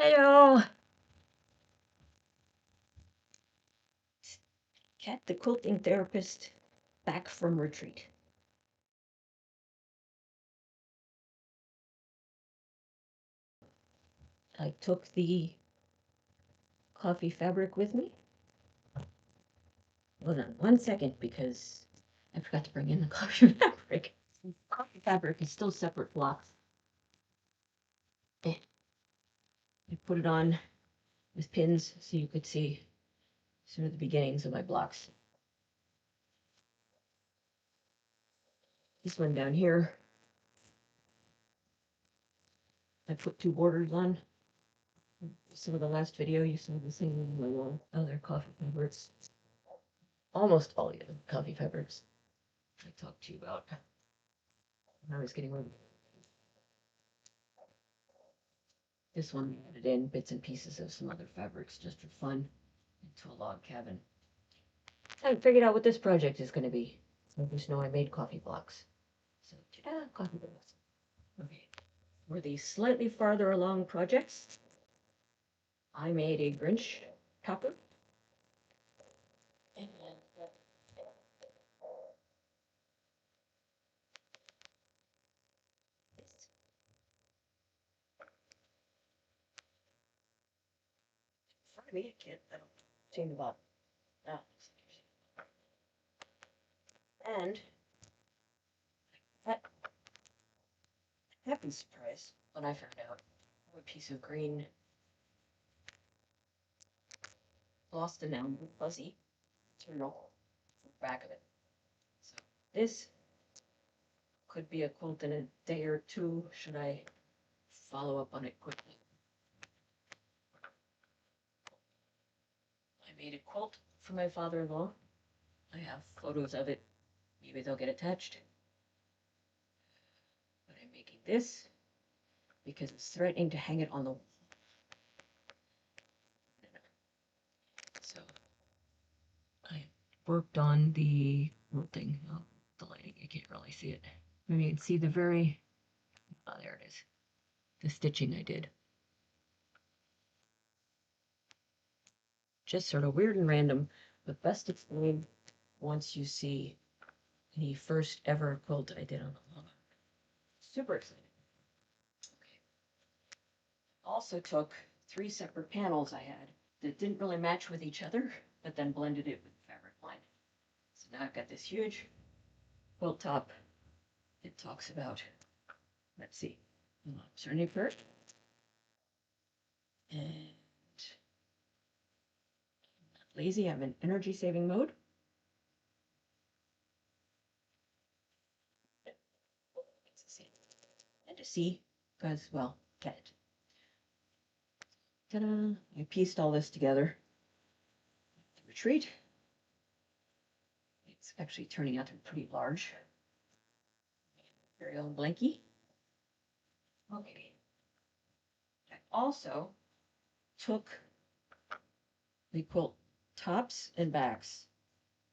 Hello. Cat the quilting therapist back from retreat. I took the coffee fabric with me. Hold on 1 second because I forgot to bring in the coffee fabric. Coffee fabric is still separate blocks. I put it on with pins so you could see sort of the beginnings of my blocks. This one down here, I put 2 borders on. Some of the last video you saw the same other coffee fabrics. Almost all the other coffee fabrics I talked to you about when I was getting ready. This one added in bits and pieces of some other fabrics just for fun into a log cabin. I haven't figured out what this project is going to be. I just know I made coffee blocks. So, ta-da, coffee blocks. Okay. For the slightly farther along projects, I made a Grinch topper. And this. In front of me, I don't seem to bottom. Ah, and that happy surprise when I found out a piece of green lost and now fuzzy material on the back of it. So this could be a quilt in a day or two, should I follow up on it quickly. I made a quilt for my father-in-law. I have photos of it. Maybe they'll get attached. But I'm making this because it's threatening to hang it on the wall. So I worked on the quilting. Oh, the lighting, you can't really see it. Maybe you can see the very, oh, there it is. The stitching I did. Just sort of weird and random, but best explained once you see the first ever quilt I did on the log. Super excited. Okay. Also took 3 separate panels I had that didn't really match with each other, but then blended it with the fabric line. So now I've got this huge quilt top. It talks about, let's see, starting first. And lazy, I'm in energy saving mode. And to see, because, well, get it. Ta-da! I pieced all this together. The retreat. It's actually turning out to be pretty large. Very own blankie. Okay. I also took the quilt tops and backs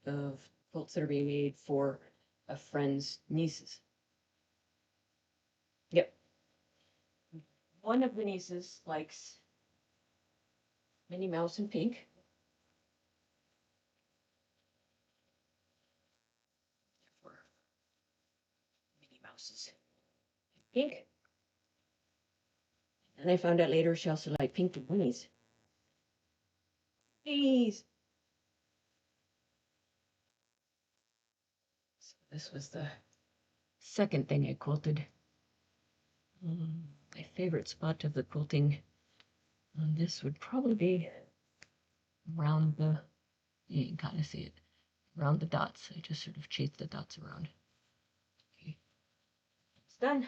of quilts that are being made for a friend's nieces. Yep. One of the nieces likes Minnie Mouse in pink. For Minnie Mouses in pink. And I found out later she also liked pink bunnies. Please. So this was the second thing I quilted. My favorite spot of the quilting on this would probably be around the, you can kind of see it, around the dots. I just sort of chased the dots around. Okay, it's done.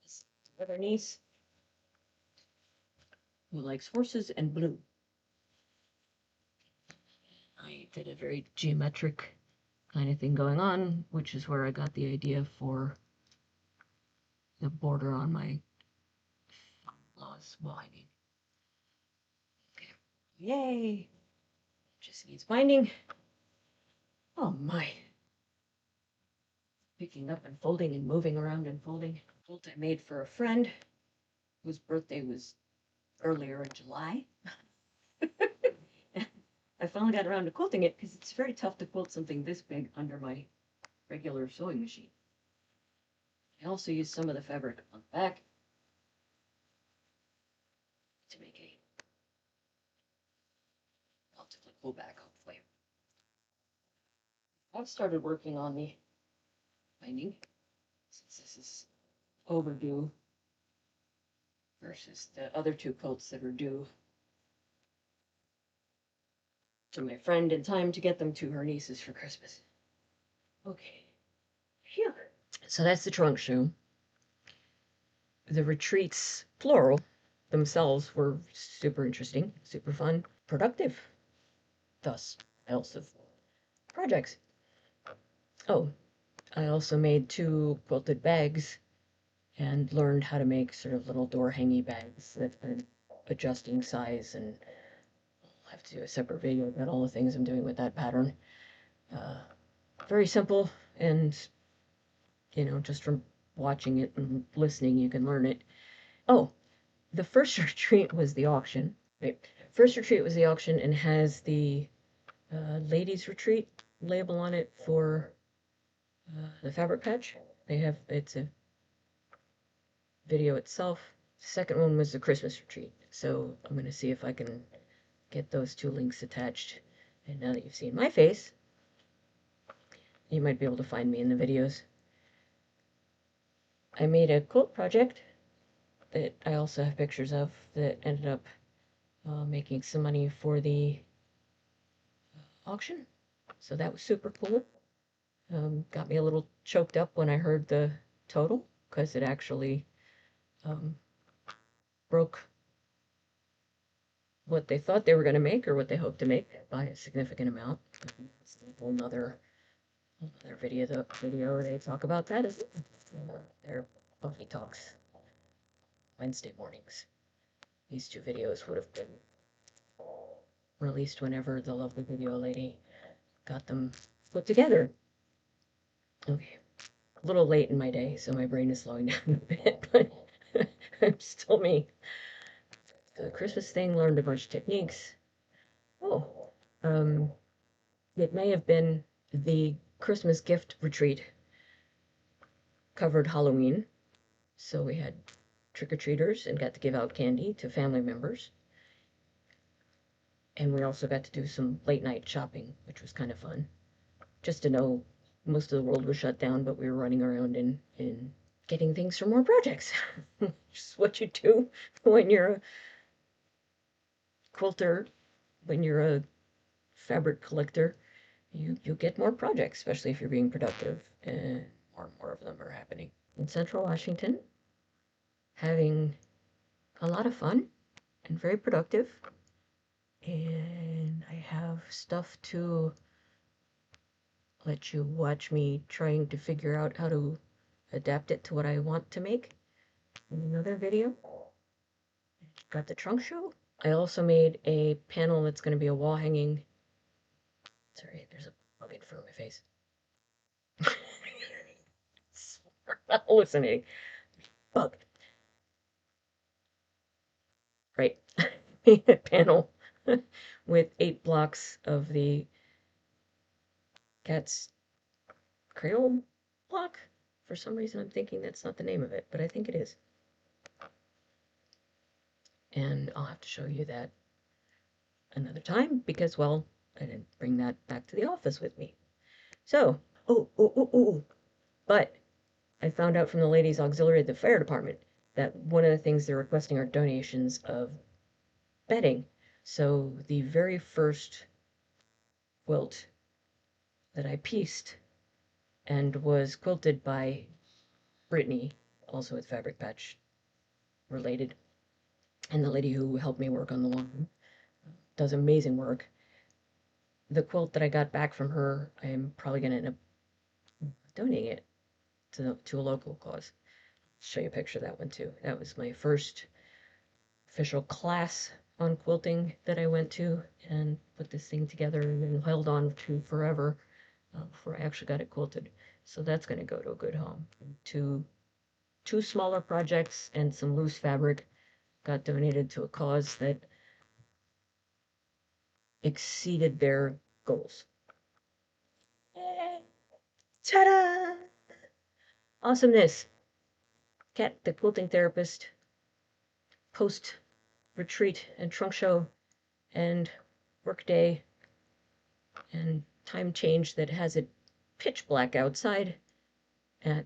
This other niece who likes horses and blue. I did a very geometric kind of thing going on, which is where I got the idea for the border on my wall hanging. Okay. Yay! Just needs binding. Oh my. Picking up and folding and moving around and folding. Quilt I made for a friend. whose birthday was earlier in July. I finally got around to quilting it because it's very tough to quilt something this big under my regular sewing machine. I also used some of the fabric on the back to make a relatively cool back, hopefully. I've started working on the binding since this is overdue versus the other two quilts that are due to my friend in time to get them to her nieces for Christmas. Okay. Phew. So that's the trunk shoe. The retreats, plural, themselves were super interesting, super fun, productive. Thus, I also projects. Oh, I also made 2 quilted bags and learned how to make sort of little door hangy bags that are adjusting size, and I'll have to do a separate video about all the things I'm doing with that pattern. Very simple, and you know, just from watching it and listening, you can learn it. Oh, the first retreat was the auction. Right. First retreat was the auction and has the ladies retreat label on it for the fabric patch. They have, it's a video itself. The second one was the Christmas retreat. So I'm going to see if I can get those 2 links attached. And now that you've seen my face, you might be able to find me in the videos. I made a quilt project that I also have pictures of that ended up making some money for the auction. So that was super cool. Got me a little choked up when I heard the total, because it actually broke what they thought they were going to make or what they hoped to make by a significant amount. It's a whole nother video. They talk about that as their Buffy Talks Wednesday mornings. These 2 videos would have been released whenever the lovely video lady got them put together. Okay, a little late in my day, so my brain is slowing down a bit, but I'm still me. So the Christmas thing, learned a bunch of techniques. Oh, it may have been the Christmas gift retreat covered Halloween. So we had trick-or-treaters and got to give out candy to family members. And we also got to do some late night shopping, which was kind of fun. Just to know most of the world was shut down, but we were running around and getting things for more projects. Just what you do when you're a quilter, when you're a fabric collector. You get more projects, especially if you're being productive, and more of them are happening. In Central Washington, having a lot of fun and very productive. And I have stuff to let you watch me trying to figure out how to adapt it to what I want to make in another video. Got the trunk show. I also made a panel that's going to be a wall hanging. Sorry, there's a bug in front of my face. Not hallucinating. Bug. Right. Made a panel with 8 blocks of the cat's cradle block. For some reason, I'm thinking that's not the name of it, but I think it is. And I'll have to show you that another time because, well, I didn't bring that back to the office with me. So, but I found out from the ladies' auxiliary at the fire department that one of the things they're requesting are donations of bedding. So the very first quilt that I pieced and was quilted by Brittany, also with Fabric Patch related, and the lady who helped me work on the one does amazing work. The quilt that I got back from her, I'm probably going to end up donating it to a local cause. Show you a picture of that one too. That was my first official class on quilting that I went to and put this thing together and held on to forever before I actually got it quilted. So that's going to go to a good home. Two smaller projects and some loose fabric got donated to a cause that exceeded their goals. Ta-da! Awesomeness. Kat, the quilting therapist, post retreat and trunk show and workday and time change that has it pitch black outside at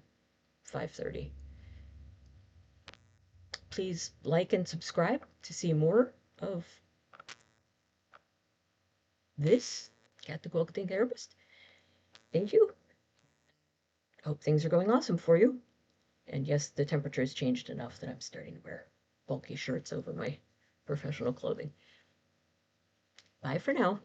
5:30. Please like and subscribe to see more of this Kat the Quilting Therapist. Thank you. Hope things are going awesome for you. And yes, the temperature has changed enough that I'm starting to wear bulky shirts over my professional clothing. Bye for now.